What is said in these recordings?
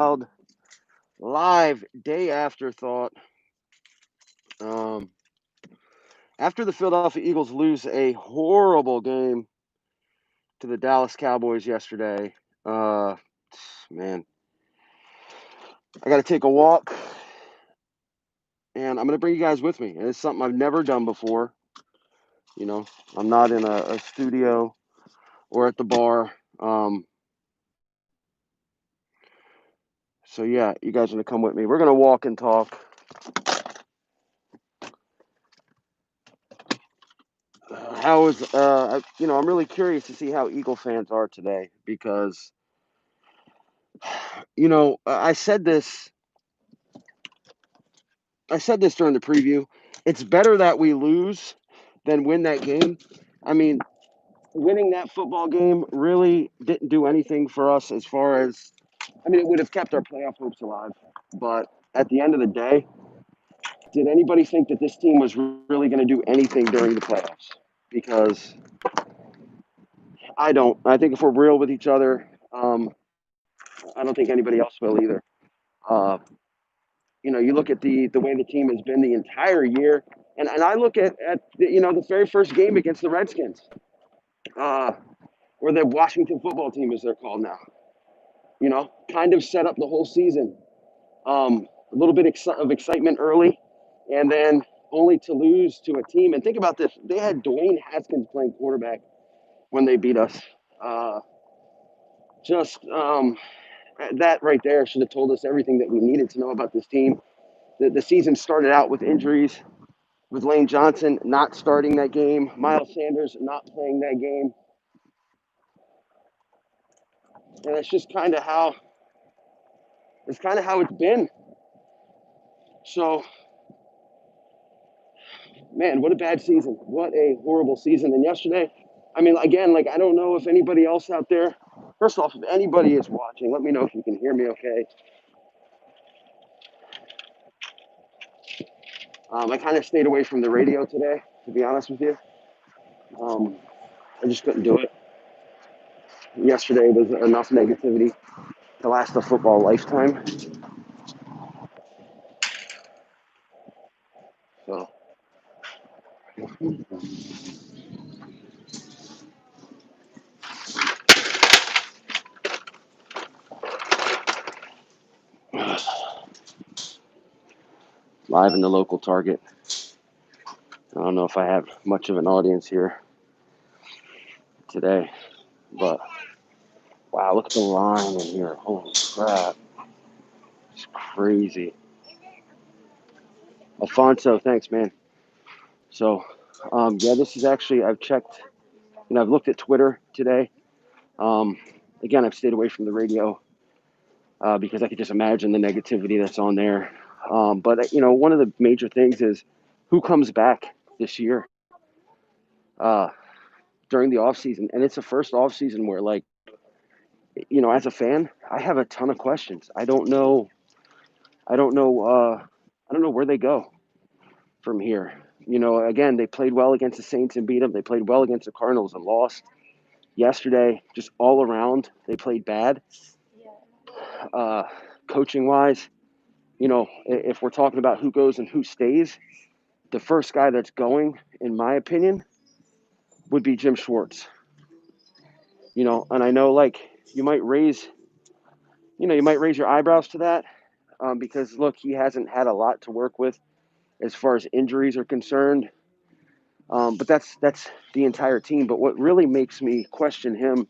Wylde live day afterthought. Um, after the Philadelphia Eagles lose a horrible game to the Dallas Cowboys yesterday, man, I got to take a walk, and I'm going to bring you guys with me. And it's something I've never done before. You know, I'm not in a studio or at the bar. So yeah, you guys are going to come with me. We're going to walk and talk. How is I'm really curious to see how Eagle fans are today because I said this during the preview. It's better that we lose than win that game. I mean, winning that football game really didn't do anything for us as far as, it would have kept our playoff hopes alive. But at the end of the day, did anybody think that this team was really going to do anything during the playoffs? Because I don't. I think if we're real with each other, I don't think anybody else will either. Uh, you look at the way the team has been the entire year, and I look at the very first game against the Redskins, uh, or the Washington football team as they're called now. Kind of set up the whole season. A little bit of excitement early, and then only to lose to a team. And think about this: they had Dwayne Haskins playing quarterback when they beat us. Uh, just that right there should have told us everything that we needed to know about this team. The season started out with injuries, with Lane Johnson not starting that game, Miles Sanders not playing that game, and that's just kind of how it's been. So, man, what a bad season! What a horrible season! And yesterday, again, I don't know if anybody else out there. First off, if anybody is watching, let me know if you can hear me. Okay. I kind of stayed away from the radio today, to be honest with you. Um, I just couldn't do it. Yesterday was enough negativity to last a football lifetime. So, live in the local Target. I don't know if I have much of an audience here today, but wow, look at the line in here. Holy crap. It's crazy. Alfonso, thanks, man. So, yeah, this is actually, I've checked, I've looked at Twitter today. Um, Again, I've stayed away from the radio because I could just imagine the negativity that's on there. But, one of the major things is who comes back this year uh, during the offseason. And it's the first offseason where, as a fan, I have a ton of questions. I don't know. I don't know. I don't know where they go from here. Again, they played well against the Saints and beat them. They played well against the Cardinals and lost. Yesterday, just all around, they played bad. Uh, Coaching wise, if we're talking about who goes and who stays, the first guy that's going, in my opinion, would be Jim Schwartz. And I know you might raise, your eyebrows to that because look, he hasn't had a lot to work with as far as injuries are concerned. But that's the entire team. But what really makes me question him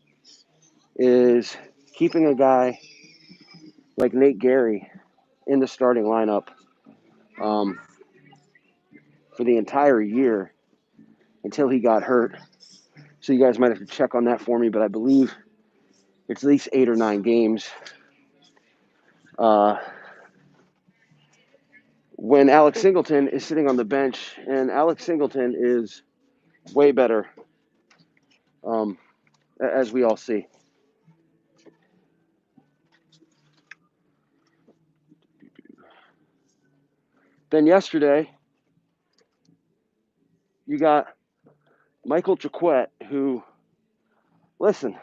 is keeping a guy like Nate Gary in the starting lineup um, for the entire year until he got hurt. So you guys might have to check on that for me, but I believe it's at least 8 or 9 games. When Alex Singleton is sitting on the bench, and Alex Singleton is way better, as we all see. Then yesterday, you got Michael Jaquette, who, listen,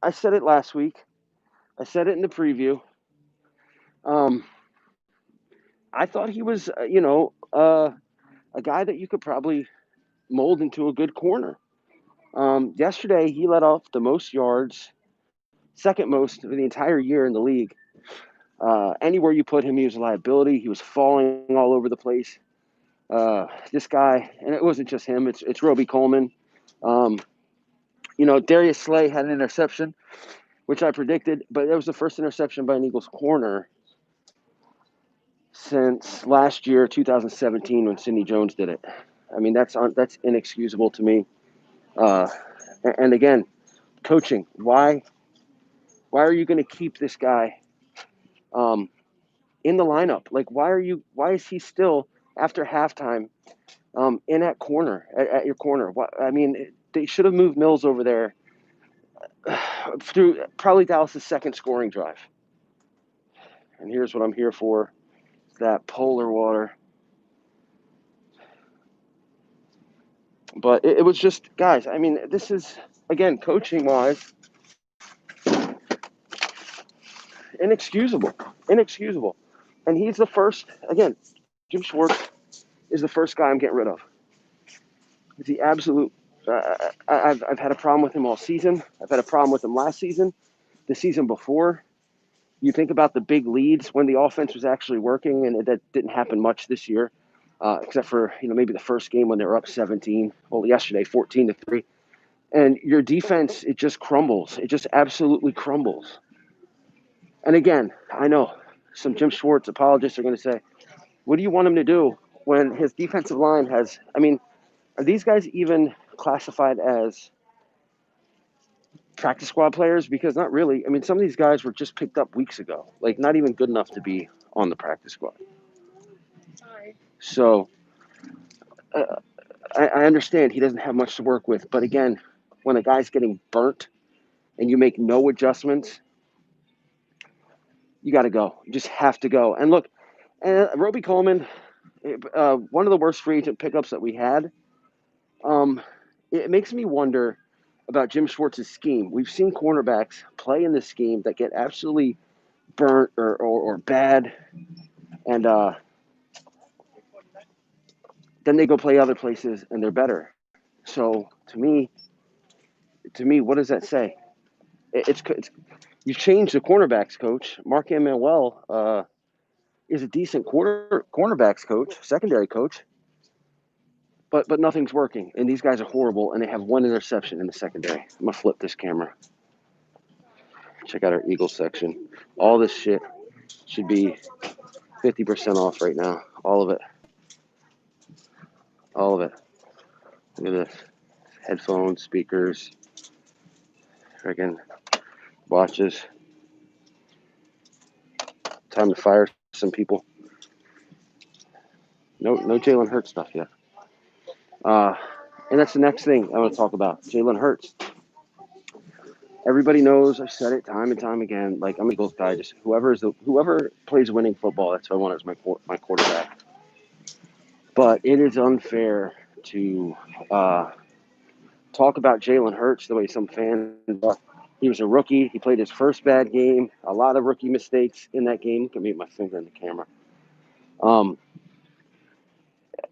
I said it last week. I said it in the preview. Um, I thought he was, a guy that you could probably mold into a good corner. Yesterday, he let off the most yards, second most of the entire year in the league. Anywhere you put him, he was a liability. He was falling all over the place. This guy, and it wasn't just him. It's Roby Coleman. Um, Darius Slay had an interception, which I predicted, but it was the first interception by an Eagles corner since last year, 2017, when Sidney Jones did it. I mean, that's inexcusable to me. Uh, and again, coaching. Why are you going to keep this guy um, in the lineup? Like, why is he still after halftime in that corner at your corner? I mean, they should have moved Mills over there through probably Dallas's second scoring drive. And here's what I'm here for: that polar water. But it was just, guys. I mean, this is, again, coaching wise, inexcusable. And he's the first. Again, Jim Schwartz is the first guy I'm getting rid of. He's the absolute. I've had a problem with him all season. I've had a problem with him last season, the season before. You think about the big leads when the offense was actually working, and that didn't happen much this year, except for maybe the first game when they were up 17. Well, yesterday 14-3, and your defense, it just crumbles. It just absolutely crumbles. And again, I know some Jim Schwartz apologists are going to say, "What do you want him to do when his defensive line has?" I mean, are these guys even classified as practice squad players? Because not really. I mean, some of these guys were just picked up weeks ago, like not even good enough to be on the practice squad. So I understand he doesn't have much to work with, but again, when a guy's getting burnt and you make no adjustments, you got to go. You just have to go. And look, Roby Coleman, one of the worst free agent pickups that we had. It makes me wonder about Jim Schwartz's scheme. We've seen cornerbacks play in this scheme that get absolutely burnt or bad, and then they go play other places and they're better. So to me, what does that say? It's you've changed the cornerbacks coach. Mark Manuel is a decent cornerbacks coach, secondary coach, but nothing's working. And these guys are horrible, and they have one interception in the secondary. I'm gonna flip this camera. Check out our Eagles section. All this shit should be 50% off right now. All of it. All of it. Look at this. Headphones, speakers, freaking watches. Time to fire some people. No Jalen Hurts stuff yet. And that's the next thing I want to talk about. Jalen Hurts. Everybody knows, I've said it time and time again. Like, I'm an Eagles guy. Just whoever plays winning football, that's what I want as my quarterback. But it is unfair to talk about Jalen Hurts the way some fans are. He was a rookie. He played his first bad game. A lot of rookie mistakes in that game. Let me get my finger in the camera.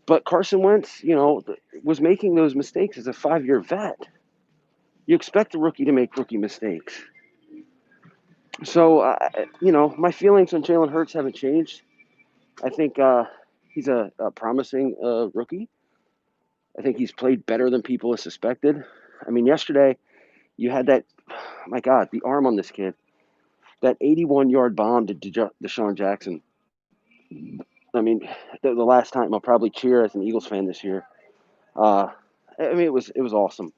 But Carson Wentz, was making those mistakes as a 5-year vet. You expect a rookie to make rookie mistakes. So, my feelings on Jalen Hurts haven't changed. I think he's a promising rookie. I think he's played better than people have suspected. I mean, yesterday you had that, my God, the arm on this kid, that 81-yard bomb to Deshaun Jackson. I mean, the last time I'll probably cheer as an Eagles fan this year. I mean, it was awesome.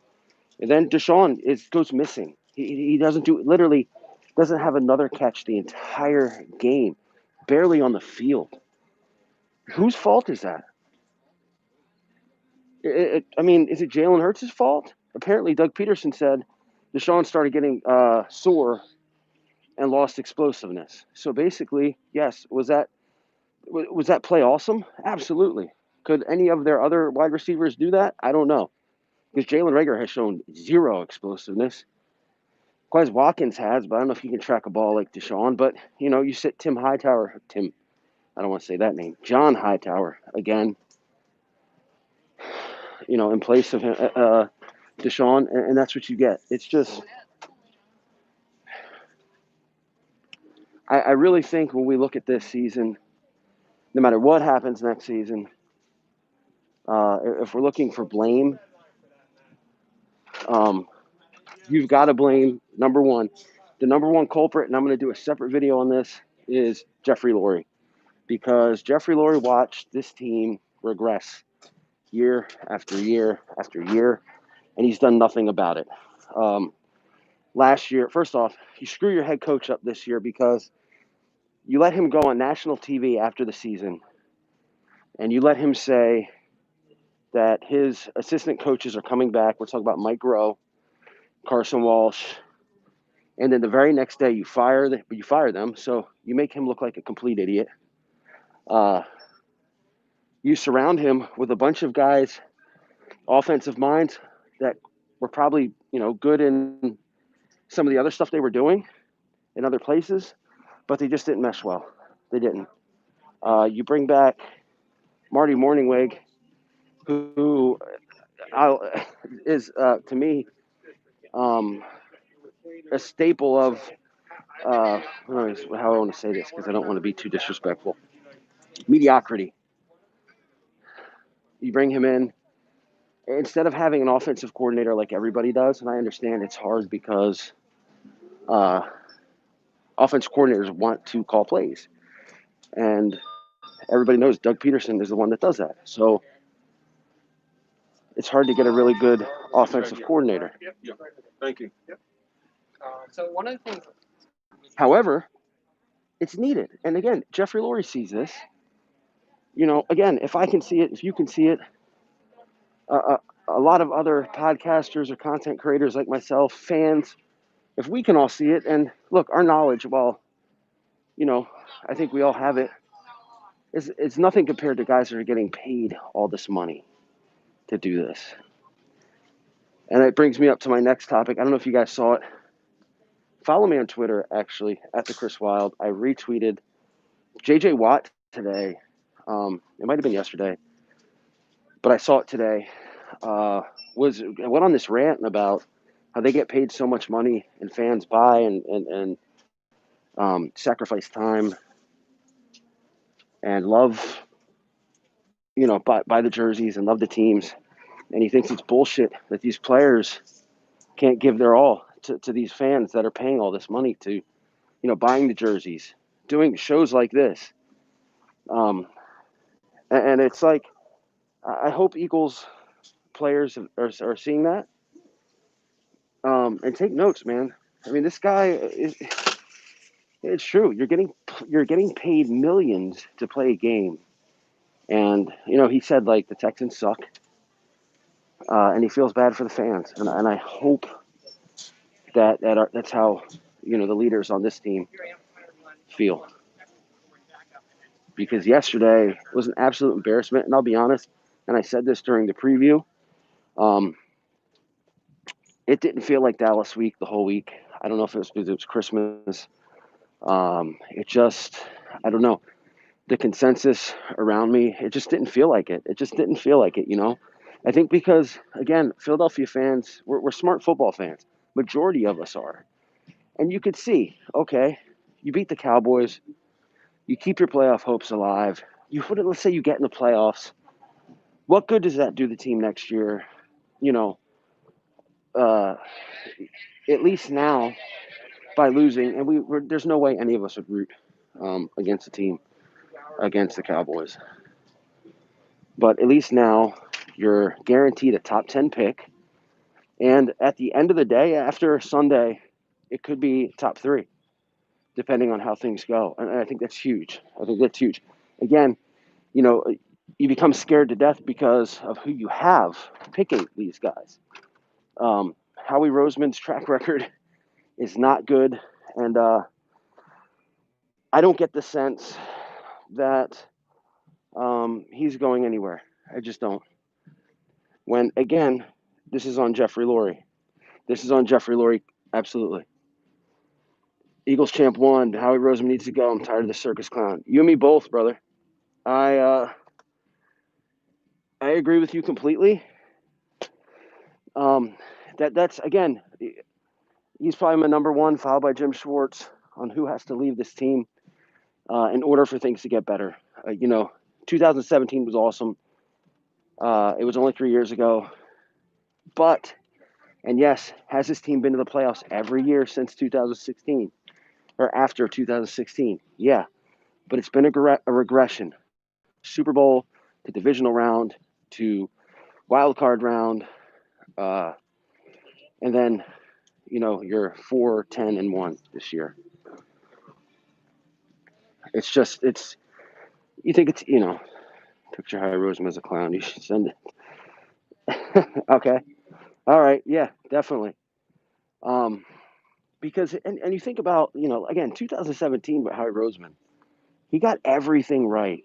And then Deshaun goes missing. He literally doesn't have another catch the entire game, barely on the field. Whose fault is that? I mean, is it Jalen Hurts' fault? Apparently, Doug Peterson said Deshaun started getting sore and lost explosiveness. So basically, yes, was that play awesome? Absolutely. Could any of their other wide receivers do that? I don't know. Because Jalen Reagor has shown zero explosiveness. Quez Watkins has, but I don't know if he can track a ball like Deshaun. But, you sit I don't want to say that name, John Hightower again, in place of him, Deshaun, and that's what you get. It's just, I really think when we look at this season, no matter what happens next season, if we're looking for blame, you've got to blame, number one, the number one culprit, and I'm going to do a separate video on this, is Jeffrey Lurie. Because Jeffrey Lurie watched this team regress year after year after year, and he's done nothing about it. Last year, first off, you screw your head coach up this year because you let him go on national TV after the season, and you let him say that his assistant coaches are coming back. We're talking about Mike Rowe, Carson Walsh, and then the very next day you fire them. So you make him look like a complete idiot. You surround him with a bunch of guys, offensive minds that were probably good in some of the other stuff they were doing in other places, but they just didn't mesh well. They didn't. You bring back Marty Morningweg, who is to me a staple of how I want to say this because I don't want to be too disrespectful. Mediocrity. You bring him in instead of having an offensive coordinator like everybody does, and I understand it's hard because offensive coordinators want to call plays, and everybody knows Doug Peterson is the one that does that. So it's hard to get a really good offensive coordinator. Thank you. So one of the things. However, it's needed. And again, Jeffrey Lurie sees this. Again, if I can see it, if you can see it, a lot of other podcasters or content creators like myself, fans, if we can all see it, and look, our knowledge, well, I think we all have it, it's nothing compared to guys that are getting paid all this money to do this. And it brings me up to my next topic. I don't know if you guys saw it. Follow me on Twitter, actually, at the Chris Wylde. I retweeted J.J. Watt today. It might have been yesterday, but I saw it today. I went on this rant about how they get paid so much money and fans buy and sacrifice time and love, buy the jerseys and love the teams. And he thinks it's bullshit that these players can't give their all to these fans that are paying all this money to, buying the jerseys, doing shows like this. And it's like, I hope Eagles players are seeing that. And take notes, man. I mean, this guy it's true. You're getting paid millions to play a game. And, he said, like, the Texans suck. And he feels bad for the fans. And I hope that's how, the leaders on this team feel. Because yesterday was an absolute embarrassment. And I'll be honest, and I said this during the preview, it didn't feel like Dallas week the whole week. I don't know if it was because it was Christmas. It just, I don't know. The consensus around me, it just didn't feel like it. It just didn't feel like it, I think because, again, Philadelphia fans, we're smart football fans. Majority of us are. And you could see, okay, you beat the Cowboys. You keep your playoff hopes alive. Let's say you get in the playoffs. What good does that do the team next year? At least now, by losing, and there's no way any of us would root against a team against the Cowboys. But at least now you're guaranteed a top 10 pick. And at the end of the day, after Sunday, it could be top 3, depending on how things go. And I think that's huge. Again, you become scared to death because of who you have picking these guys. Howie Roseman's track record is not good. And I don't get the sense that he's going anywhere. I just don't. When, again, this is on Jeffrey Lurie. Absolutely. Eagles champ won. Howie Roseman needs to go. I'm tired of the circus clown. You and me both, brother. I agree with you completely. Um, that's again, he's probably my number one, followed by Jim Schwartz on who has to leave this team in order for things to get better. 2017 was awesome. It was only 3 years ago, but and yes, has this team been to the playoffs every year since 2016 or after 2016? Yeah, but it's been a regression. Super Bowl to divisional round to wild card round, uh, and then you're 4-10-1 this year. It's you think it's picture Harry Roseman as a clown. You should send it. Okay, all right, yeah, definitely. Um, because and you think about again 2017 with Harry Roseman, he got everything right,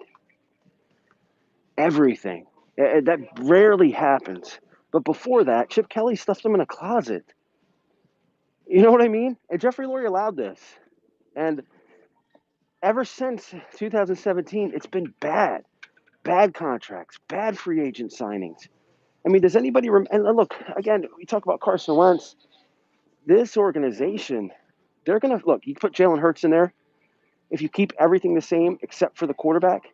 everything. That rarely happens. But before that, Chip Kelly stuffed him in a closet. You know what I mean? And Jeffrey Lurie allowed this. And ever since 2017, it's been bad. Bad contracts, bad free agent signings. I mean, does anybody and look, again, we talk about Carson Wentz. This organization, they're going to look, you put Jalen Hurts in there. If you keep everything the same except for the quarterback,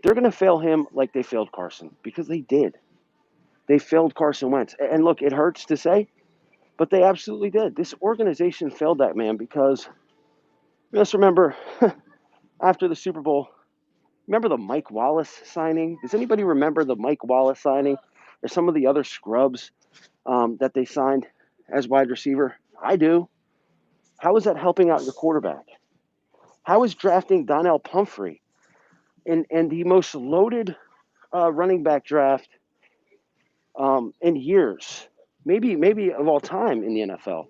they're going to fail him like they failed Carson because they did. They failed Carson Wentz. And look, it hurts to say, but they absolutely did. This organization failed that man because let's remember after the Super Bowl, remember the Mike Wallace signing? Does anybody remember the Mike Wallace signing or some of the other scrubs that they signed as wide receiver? I do. How is that helping out your quarterback? How is drafting Donnell Pumphrey in the most loaded running back draft in years, maybe of all time in the NFL?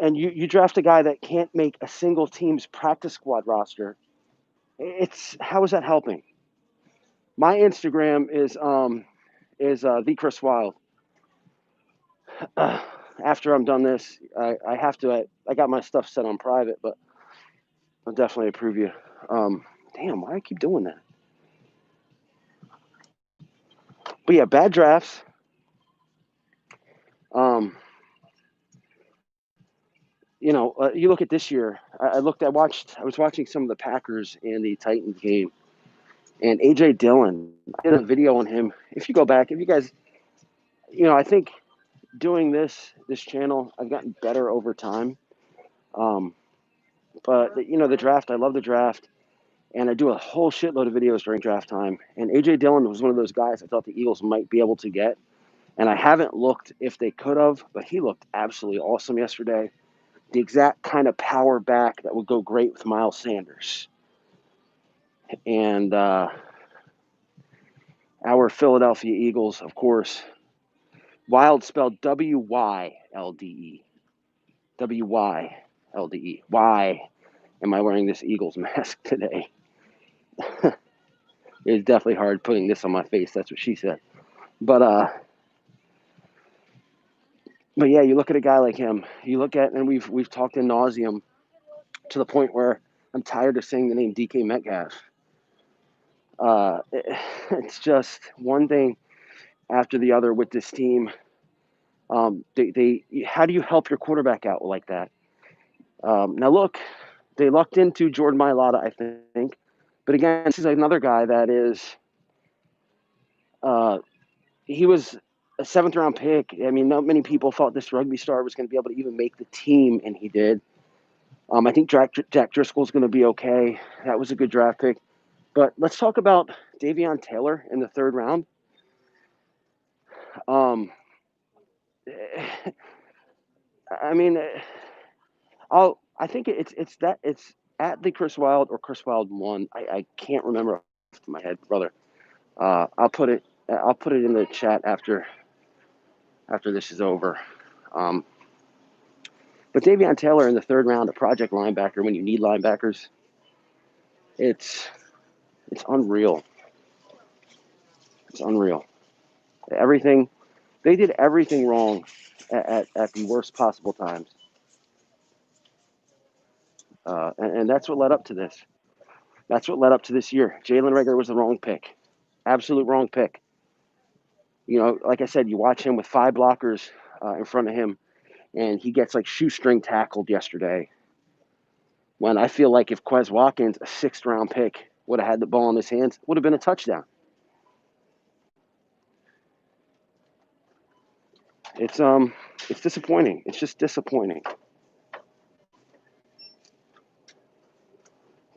And you draft a guy that can't make a single team's practice squad roster. It's how is that helping? My Instagram is the Chris Wylde. After I'm done this, I have to. I got my stuff set on private, but I'll definitely approve you. Damn, why do I keep doing that? But yeah, bad drafts. Um, you look at this year. I was watching some of the Packers and the Titans game, and AJ Dillon. I did a video on him. If you go back, if you guys, I think doing this channel, I've gotten better over time. Um, but the draft, I love the draft, and I do a whole shitload of videos during draft time. And AJ Dillon was one of those guys I thought the Eagles might be able to get, and I haven't looked if they could have, but he looked absolutely awesome yesterday. The exact kind of power back that would go great with Miles Sanders. And our Philadelphia Eagles, of course, Wylde spelled Wylde. Wylde. Why am I wearing this Eagles mask today? It's definitely hard putting this on my face. That's what she said. But yeah, you look at a guy like him. You look at, and we've talked in nauseum to the point where I'm tired of saying the name DK Metcalf. It's just one thing after the other with this team. How do you help your quarterback out like that? Now look, they lucked into Jordan Mailata, I think, but again, this is another guy that is. He was a seventh round pick. I mean, not many people thought this rugby star was going to be able to even make the team, and he did. I think Jack Driscoll's going to be okay. That was a good draft pick. But let's talk about Davion Taylor in the third round. Um, I mean, I think it's at the Chris Wylde or Chris Wylde 1. I can't remember off the top of my head, brother. I'll put it in the chat after this is over. But Davion Taylor in the third round, a project linebacker when you need linebackers, it's unreal. It's unreal. Everything they did everything wrong at the worst possible times. And that's what led up to this. That's what led up to this year. Jalen Reagor was the wrong pick. Absolute wrong pick. Like I said, you watch him with 5 blockers in front of him, and he gets like shoestring tackled yesterday. When I feel like if Quez Watkins, a 6th-round pick, would have had the ball in his hands, would have been a touchdown. It's disappointing. It's just disappointing.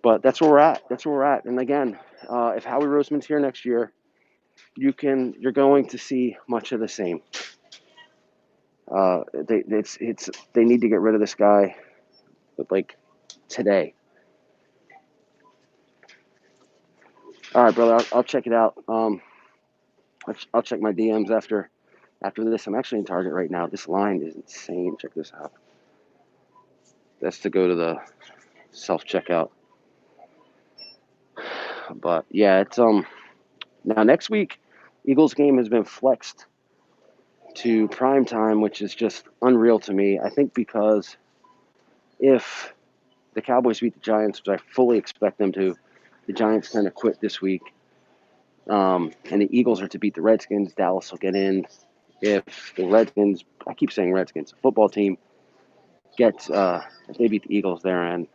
But that's where we're at. That's where we're at. And again, if Howie Roseman's here next year, you're going to see much of the same. They need to get rid of this guy, like today. All right, brother. I'll check it out. I'll check my DMs after this. I'm actually in Target right now. This line is insane. Check this out. That's to go to the self-checkout. But yeah, it's now next week, Eagles game has been flexed to prime time, which is just unreal to me. I think because if the Cowboys beat the Giants, which I fully expect them to, the Giants kind of quit this week. And the Eagles are to beat the Redskins. Dallas will get in. If the Redskins, I keep saying Redskins, football team gets, if they beat the Eagles there, and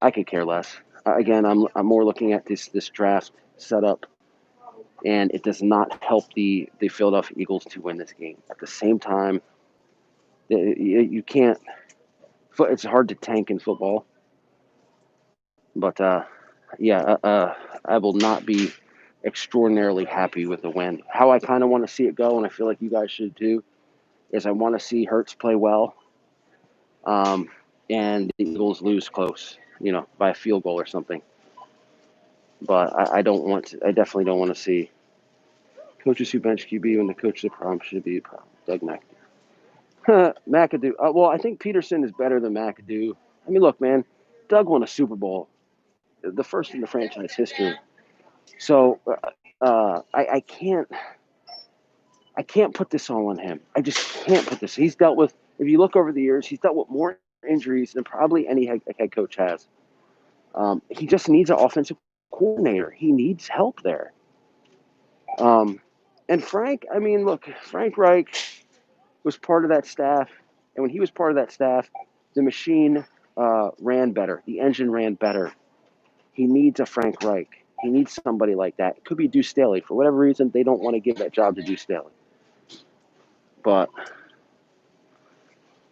I could care less. Again, I'm more looking at this draft setup, and it does not help the Philadelphia Eagles to win this game. At the same time, you can't. It's hard to tank in football, but I will not be extraordinarily happy with the win. How I kind of want to see it go, and I feel like you guys should too, is I want to see Hurts play well, and the Eagles lose close, by a field goal or something. But I definitely don't want to see coaches who bench QB when the coach of the problem should be Doug McAdoo. McAdoo. Well, I think Peterson is better than McAdoo. I mean, look, man, Doug won a Super Bowl, the first in the franchise history. So I can't put this all on him. I just can't put this. He's dealt with, if you look over the years, he's dealt with more injuries than probably any head coach has. He just needs an offensive coordinator. He needs help there. And Frank, I mean, look, Frank Reich was part of that staff. And when he was part of that staff, the machine ran better. The engine ran better. He needs a Frank Reich. He needs somebody like that. It could be Deuce Staley. For whatever reason, they don't want to give that job to Deuce Staley. But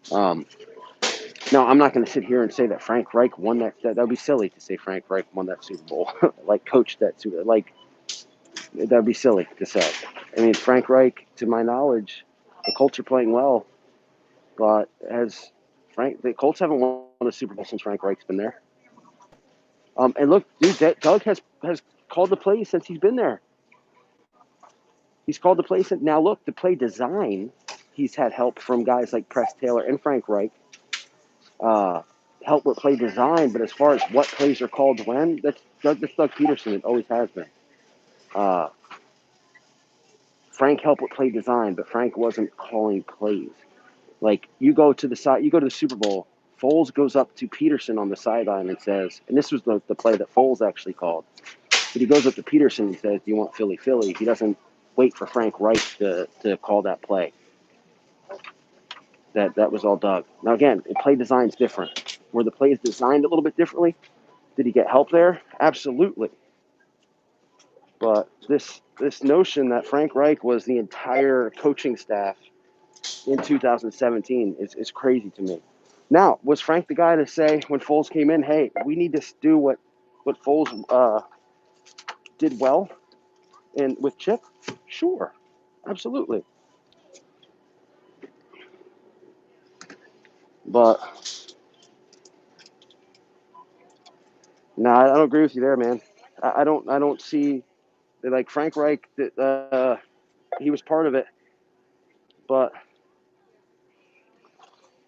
now I'm not going to sit here and say that Frank Reich won that. That would be silly to say Frank Reich won that Super Bowl, like coached that Super Bowl. Like, that would be silly to say. I mean, Frank Reich, to my knowledge, the Colts are playing well, but the Colts haven't won a Super Bowl since Frank Reich's been there. And look, dude, Doug has called the plays since he's been there. He's called the plays. Now, look, the play design, he's had help from guys like Press Taylor and Frank Reich. Help with play design, but as far as what plays are called when, that's Doug Peterson. It always has been. Frank helped with play design, but Frank wasn't calling plays. Like, you go to the Super Bowl, Foles goes up to Peterson on the sideline and says, and this was the play that Foles actually called, but he goes up to Peterson and says, "Do you want Philly, Philly?" He doesn't wait for Frank Reich to call that play. That was all Doug. Now, again, play design's different. Were the plays designed a little bit differently? Did he get help there? Absolutely. But this notion that Frank Reich was the entire coaching staff in 2017 is crazy to me. Now, was Frank the guy to say when Foles came in, "Hey, we need to do what Foles did well and with Chip"? Sure, absolutely. But no, I don't agree with you there, man. I don't see, like, Frank Reich. He was part of it, but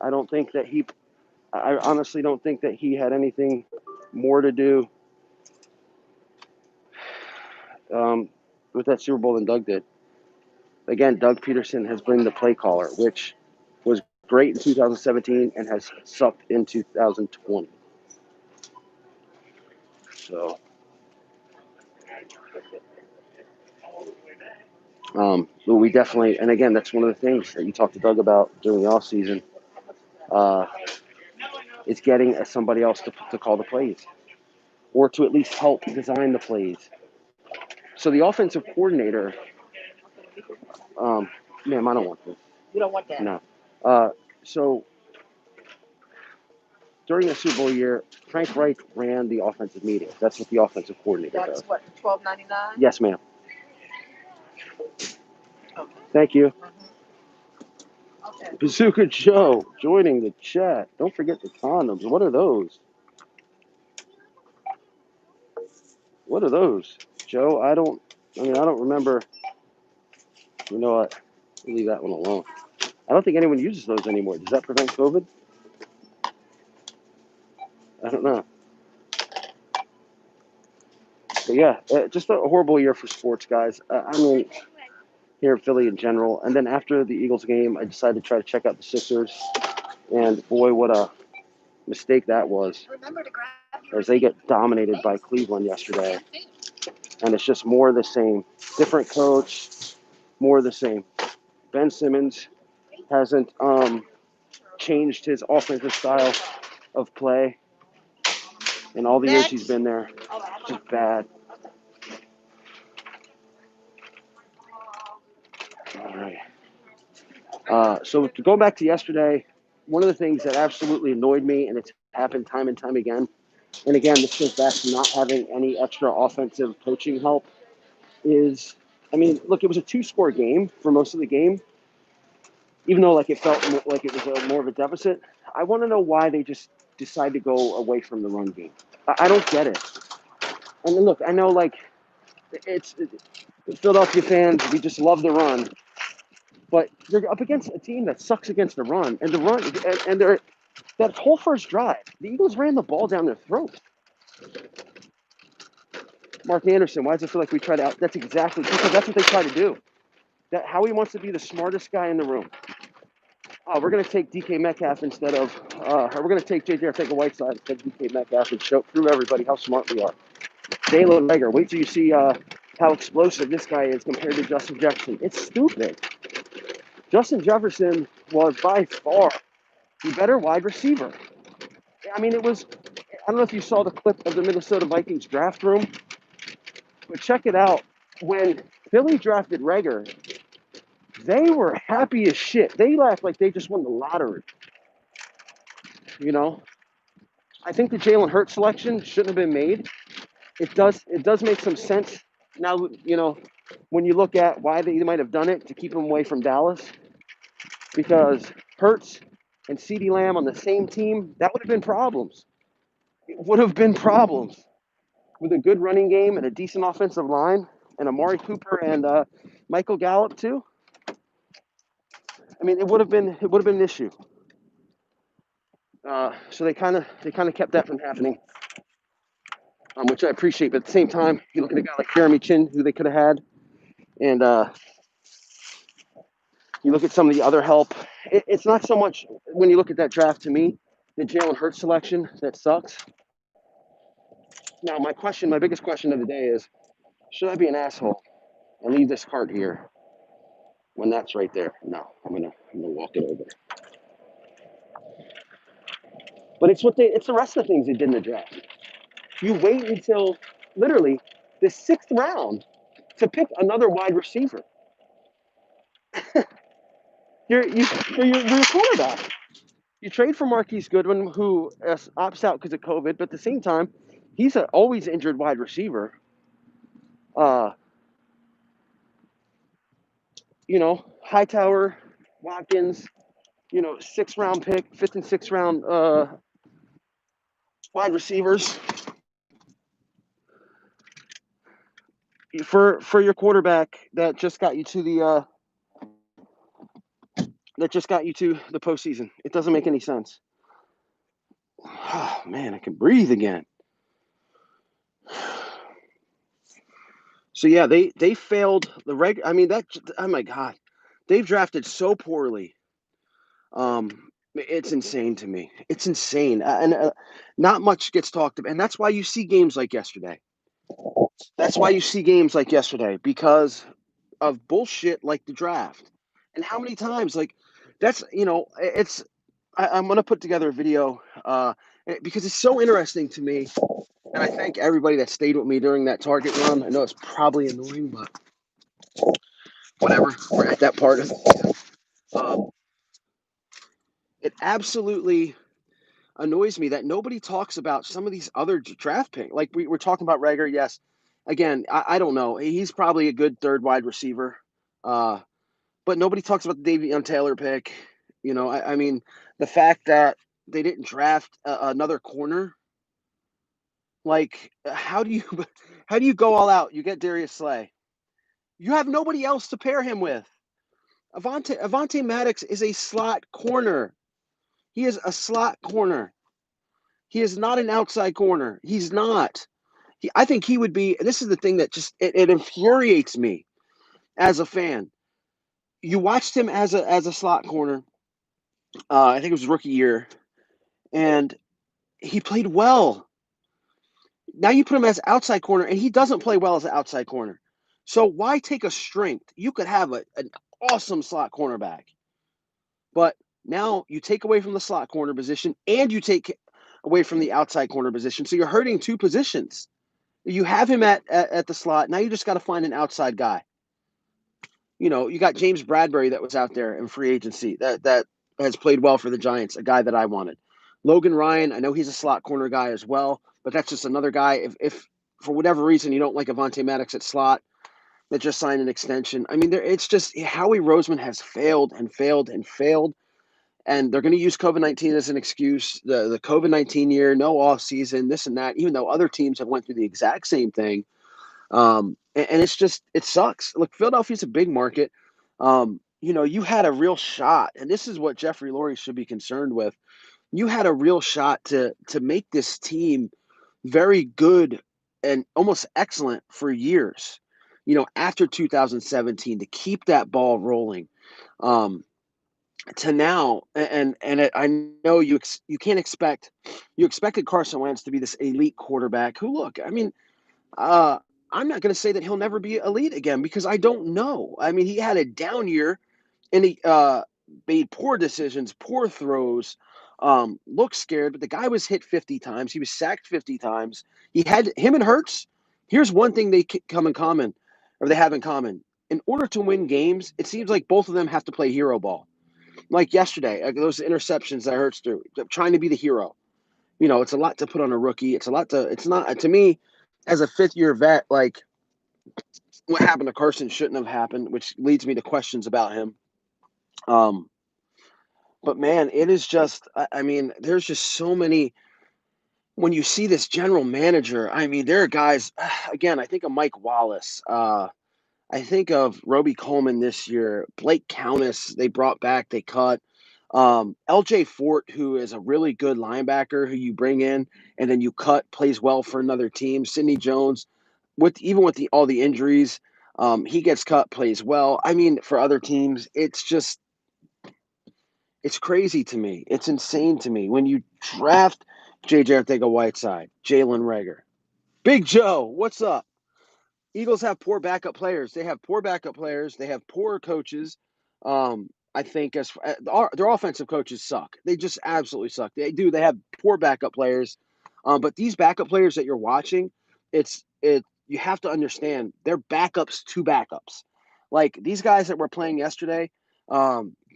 I don't think that I honestly don't think that he had anything more to do with that Super Bowl than Doug did. Again, Doug Peterson has been the play caller, which was great in 2017 and has sucked in 2020. So, but we definitely, and again, that's one of the things that you talked to Doug about during the off season. Is getting somebody else to call the plays or to at least help design the plays. So the offensive coordinator, ma'am, I don't want this. You don't want that. No. So during the Super Bowl year, Frank Reich ran the offensive meeting. That's what the offensive coordinator That's does. what, $12.99? Yes, ma'am. Okay. Thank you. Okay. Bazooka Joe joining the chat. Don't forget the condoms. What are those? What are those? Joe, I don't remember. You know what? We'll leave that one alone. I don't think anyone uses those anymore. Does that prevent COVID? I don't know. But yeah, just a horrible year for sports, guys. I mean, here in Philly in general. And then after the Eagles game, I decided to try to check out the Sixers. And boy, what a mistake that was. As they get dominated by Cleveland yesterday. And it's just more of the same. Different coach, more of the same. Ben Simmons hasn't changed his offensive style of play in all the years he's been there. It's just bad. All right. So to go back to yesterday, one of the things that absolutely annoyed me, and it's happened time and time again, and again, this goes back to not having any extra offensive coaching help, is, I mean, look, it was a two-score game for most of the game, even though like it felt like it was more of a deficit. I want to know why they just decide to go away from the run game. I don't get it. And look, I know like it's Philadelphia fans, we just love the run. But they're up against a team that sucks against the run, and the run, and they're that whole first drive. The Eagles ran the ball down their throat. Mark Anderson, why does it feel like we try to out? That's exactly because that's what they try to do. That Howie wants to be the smartest guy in the room. Oh, we're gonna take DK Metcalf instead of, or we're gonna take JJ Arcega-Whiteside instead of DK Metcalf and show prove everybody how smart we are. Jalen Reagor, wait till you see how explosive this guy is compared to Justin Jefferson. It's stupid. Justin Jefferson was by far the better wide receiver. I mean, it was, I don't know if you saw the clip of the Minnesota Vikings draft room, but check it out. When Philly drafted Reagor, they were happy as shit. They laughed like they just won the lottery. You know, I think the Jalen Hurts selection shouldn't have been made. It does make some sense now. You know, when you look at why they might have done it to keep him away from Dallas, because Hurts and CeeDee Lamb on the same team, that would have been problems. It would have been problems with a good running game and a decent offensive line and Amari Cooper and Michael Gallup too. I mean, it would have been an issue. So they kind of kept that from happening, which I appreciate. But at the same time, you look at a guy like Jeremy Chin, who they could have had, and you look at some of the other help. It's not so much when you look at that draft to me, the Jalen Hurts selection that sucks. Now, my biggest question of the day is, should I be an asshole and leave this cart here when that's right there? No, I'm gonna walk it over. But it's the rest of the things they did in the draft. You wait until literally the sixth round to pick another wide receiver. For your quarterback. You trade for Marquise Goodwin, who opts out because of COVID, but at the same time, he's an always injured wide receiver. You know, Hightower, Watkins, you know, fifth and sixth round wide receivers for your quarterback that just got you to the postseason. It doesn't make any sense. Oh, man, I can breathe again. So yeah, they failed the I mean oh my God, they've drafted so poorly. It's insane to me. It's insane, and not much gets talked about, and that's why you see games like yesterday. That's why you see games like yesterday because of bullshit like the draft. And how many times, like, that's it's. I'm gonna put together a video because it's so interesting to me, and I thank everybody that stayed with me during that Target run. I know it's probably annoying, but whatever. We're at that part of the season. Um, it absolutely annoys me that nobody talks about some of these other draft picks. Like we're talking about Rager, yes. Again, I don't know. He's probably a good third wide receiver, but nobody talks about the Davion Taylor pick. I mean, the fact that they didn't draft another corner. Like, how do you how do you go all out? You get Darius Slay. You have nobody else to pair him with. Avante Maddox is a slot corner. He is a slot corner. He is not an outside corner. He's not. I think he would be. This is the thing that just it infuriates me as a fan. You watched him as a slot corner. I think it was his rookie year, and he played well. Now you put him as outside corner, and he doesn't play well as an outside corner. So why take a strength? You could have an awesome slot cornerback, but now you take away from the slot corner position, and you take away from the outside corner position. So you're hurting two positions. You have him at the slot. Now you just got to find an outside guy. You got James Bradbury that was out there in free agency that has played well for the Giants, a guy that I wanted. Logan Ryan, I know he's a slot corner guy as well, but that's just another guy. If for whatever reason you don't like Avante Maddox at slot, that just signed an extension. I mean, it's just Howie Roseman has failed and failed and failed, and they're going to use COVID-19 as an excuse. The COVID-19 year, no off season, this and that. Even though other teams have went through the exact same thing. And it's just it sucks. Look, Philadelphia's a big market. You had a real shot, and this is what Jeffrey Lurie should be concerned with. You had a real shot to make this team very good and almost excellent for years. After 2017, to keep that ball rolling. To now, I know you can't expect you expected Carson Wentz to be this elite quarterback. Who look, I mean, uh, I'm not going to say that he'll never be elite again because I don't know. I mean, he had a down year and he made poor decisions, poor throws, looked scared, but the guy was hit 50 times. He was sacked 50 times. He had him and Hurts. Here's one thing they come in common, or they have in common. In order to win games, it seems like both of them have to play hero ball. Like yesterday, those interceptions that Hurts threw, trying to be the hero. It's a lot to put on a rookie. It's not, to me, as a fifth year vet, like what happened to Carson shouldn't have happened, which leads me to questions about him. Um, but man, it is just, I mean, there's just so many. When you see this general manager, I mean, there are guys, again, I think of Mike Wallace. I think of Roby Coleman this year, Blake Countess, they brought back, they cut. LJ Fort, who is a really good linebacker who you bring in and then you cut, plays well for another team. Sidney Jones, with all the injuries, he gets cut, plays well. I mean, for other teams, it's crazy to me. It's insane to me. When you draft J.J. Arcega-Whiteside, Jalen Reagor, Big Joe, what's up? Eagles have poor backup players. They have poor backup players. They have poor coaches. I think their offensive coaches suck. They just absolutely suck. They do. They have poor backup players. But these backup players that you're watching, you have to understand they're backups to backups. Like these guys that were playing yesterday,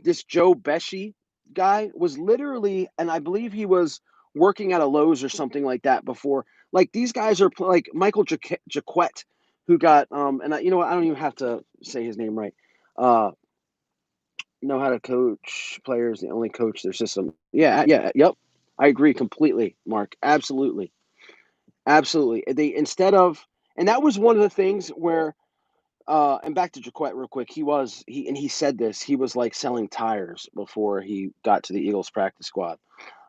this Joe Pesci guy was literally, and I believe he was working at a Lowe's or something like that before. Like these guys are like Michael Jaquette, who got and you know what, I don't even have to say his name right. Know how to coach players, they only coach their system. Yeah, yep. I agree completely, Mark. Absolutely. Absolutely. They instead of and that was one of the things where and back to Jaquette real quick. He said this, he was like selling tires before he got to the Eagles practice squad.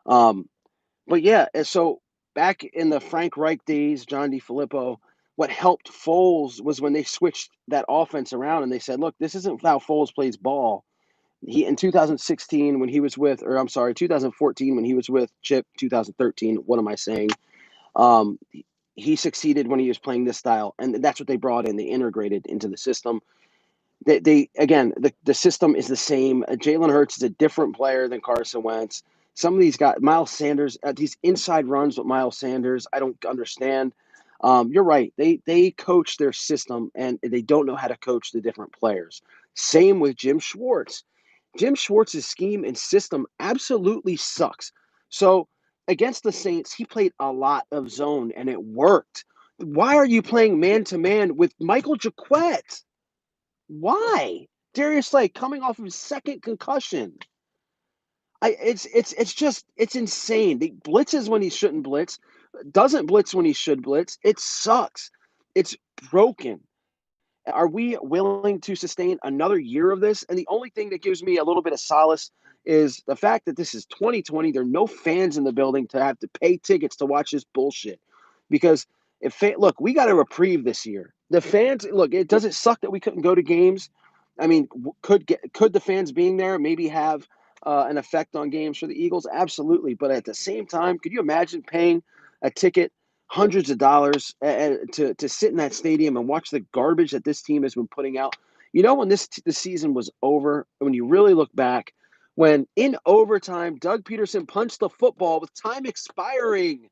Um But yeah, and so back in the Frank Reich days, John DeFilippo, what helped Foles was when they switched that offense around and they said, look, this isn't how Foles plays ball. He in 2016 when he was with, or I'm sorry, 2014 when he was with Chip. 2013. What am I saying? Um, he succeeded when he was playing this style, and that's what they brought in. They integrated into the system. They again, the system is the same. Jalen Hurts is a different player than Carson Wentz. Some of these guys, Miles Sanders, these inside runs with Miles Sanders, I don't understand. You're right. They coach their system, and they don't know how to coach the different players. Same with Jim Schwartz. Jim Schwartz's scheme and system absolutely sucks. So against the Saints, he played a lot of zone, and it worked. Why are you playing man to man with Michael Jaquette? Why? Darius Slay coming off of his second concussion. It's just it's insane. He blitzes when he shouldn't blitz, doesn't blitz when he should blitz. It sucks. It's broken. Are we willing to sustain another year of this? And the only thing that gives me a little bit of solace is the fact that this is 2020. There are no fans in the building to have to pay tickets to watch this bullshit. Because look, we got a reprieve this year. The fans, look, does it suck that we couldn't go to games? I mean, could the fans being there maybe have an effect on games for the Eagles? Absolutely. But at the same time, could you imagine paying a ticket hundreds of dollars to sit in that stadium and watch the garbage that this team has been putting out? You know, when the season was over, when you really look back, when in overtime, Doug Peterson punched the football with time expiring.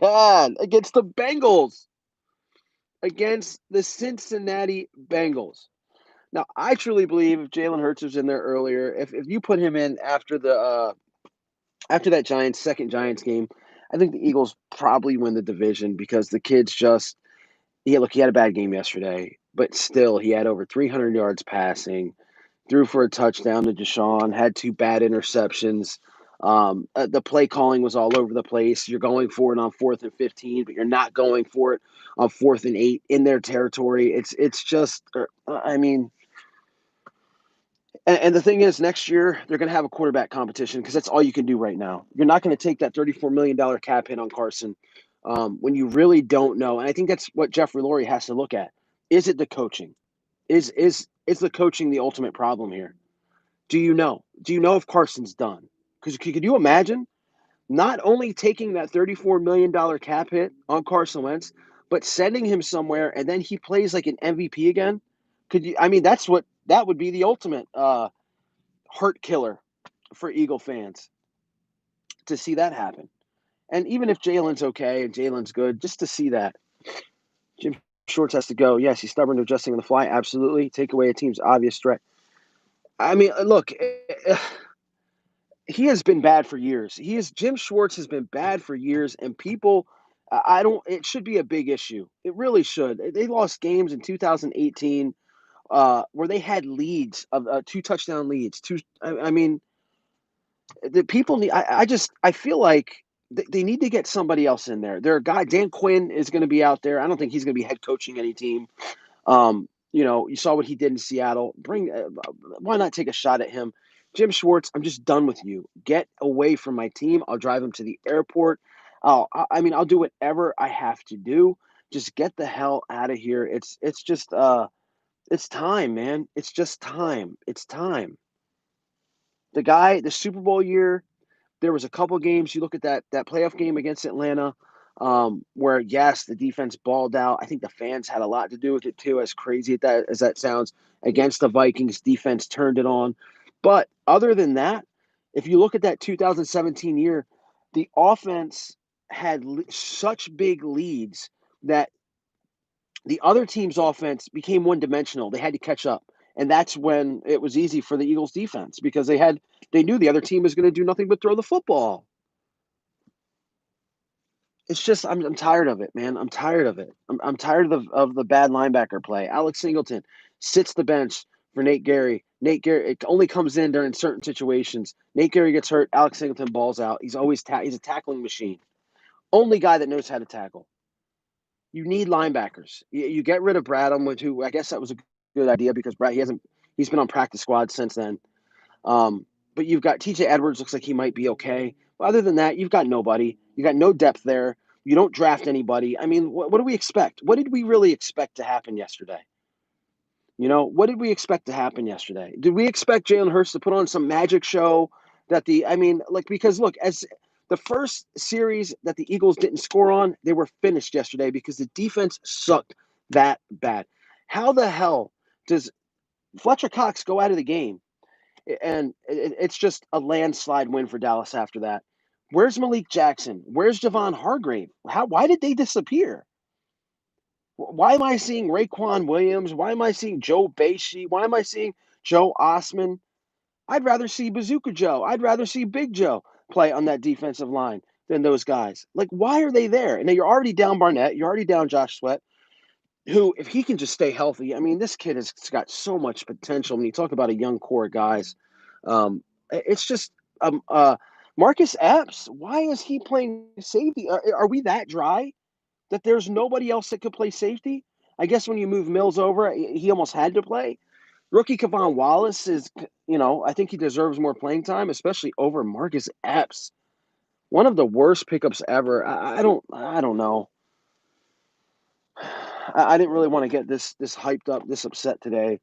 God, against the Bengals, against the Cincinnati Bengals. Now, I truly believe if Jalen Hurts was in there earlier, if you put him in after that second Giants game, I think the Eagles probably win the division because the kid's just look, he had a bad game yesterday, but still he had over 300 yards passing, threw for a touchdown to Deshaun, had two bad interceptions. The play calling was all over the place. You're going for it on 4th and 15, but you're not going for it on 4th and 8 in their territory. It's just, I mean, and the thing is, next year they're going to have a quarterback competition because that's all you can do right now. You're not going to take that $34 million cap hit on Carson when you really don't know. And I think that's what Jeffrey Lurie has to look at. Is it the coaching? Is the coaching the ultimate problem here? Do you know? Do you know if Carson's done? Because could you imagine not only taking that $34 million cap hit on Carson Wentz, but sending him somewhere and then he plays like an MVP again? Could you? I mean, that would be the ultimate heart killer for Eagle fans to see that happen. And even if Jalen's okay and Jalen's good, just to see that Jim Schwartz has to go. Yes, he's stubborn to adjusting on the fly. Absolutely. Take away a team's obvious threat. I mean, look, he has been bad for years. Jim Schwartz has been bad for years, and people, I don't. It should be a big issue. It really should. They lost games in 2018 where they had leads of 2 touchdown leads. I mean, the people need. I feel like they need to get somebody else in there. Their guy Dan Quinn is going to be out there. I don't think he's going to be head coaching any team. You saw what he did in Seattle. Why not take a shot at him? Jim Schwartz, I'm just done with you. Get away from my team. I'll drive him to the airport. I'll do whatever I have to do. Just get the hell out of here. It's just it's time, man. It's just time. It's time. The Super Bowl year, there was a couple games. You look at that playoff game against Atlanta, where yes, the defense balled out. I think the fans had a lot to do with it too. As crazy as that sounds, against the Vikings, defense turned it on. But other than that, if you look at that 2017 year, the offense had such big leads that the other team's offense became one dimensional. They had to catch up. And that's when it was easy for the Eagles defense because they knew the other team was going to do nothing but throw the football. It's just I'm tired of it, man. I'm tired of it. I'm tired of the bad linebacker play. Alex Singleton sits the bench for Nate Gary. Nate Gary it only comes in during certain situations. Nate Gary gets hurt. Alex Singleton balls out. He's always he's a tackling machine. Only guy that knows how to tackle. You need linebackers. You get rid of Bradham, who I guess that was a good idea because he's been on practice squad since then. But you've got TJ Edwards, looks like he might be okay. But other than that, you've got nobody. You got no depth there. You don't draft anybody. I mean, what do we expect? What did we really expect to happen yesterday? What did we expect to happen yesterday? Did we expect Jalen Hurts to put on some magic show because look, as the first series that the Eagles didn't score on, they were finished yesterday because the defense sucked that bad. How the hell does Fletcher Cox go out of the game? And it's just a landslide win for Dallas after that. Where's Malik Jackson? Where's Javon Hargrave? Why did they disappear? Why am I seeing Raekwon Williams? Why am I seeing Joe Bashi? Why am I seeing Joe Osman? I'd rather see Bazooka Joe. I'd rather see Big Joe play on that defensive line than those guys. Like, why are they there? And then you're already down Barnett. You're already down Josh Sweat, who, if he can just stay healthy, I mean, this kid has got so much potential. When you talk about a young core of guys, it's just Marcus Epps. Why is he playing safety? Are we that dry that there's nobody else that could play safety? I guess when you move Mills over, he almost had to play. Rookie Kevon Wallace is, I think he deserves more playing time, especially over Marcus Epps. One of the worst pickups ever. I don't know. I didn't really want to get this hyped up, this upset today.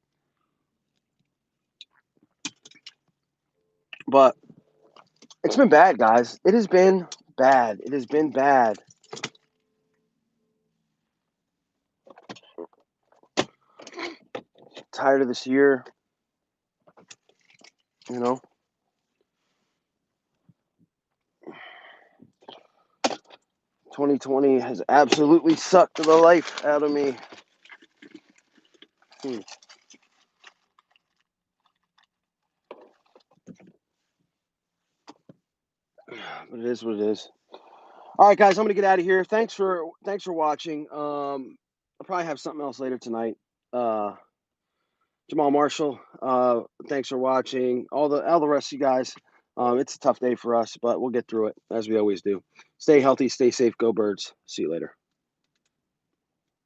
But it's been bad, guys. It has been bad. It has been bad. Tired of this year. 2020 has absolutely sucked the life out of me. But it is what it is. All right, guys, I'm gonna get out of here. Thanks for watching. I'll probably have something else later tonight. Jamal Marshall, thanks for watching. All the rest of you guys. It's a tough day for us, but we'll get through it as we always do. Stay healthy, stay safe, go Birds. See you later.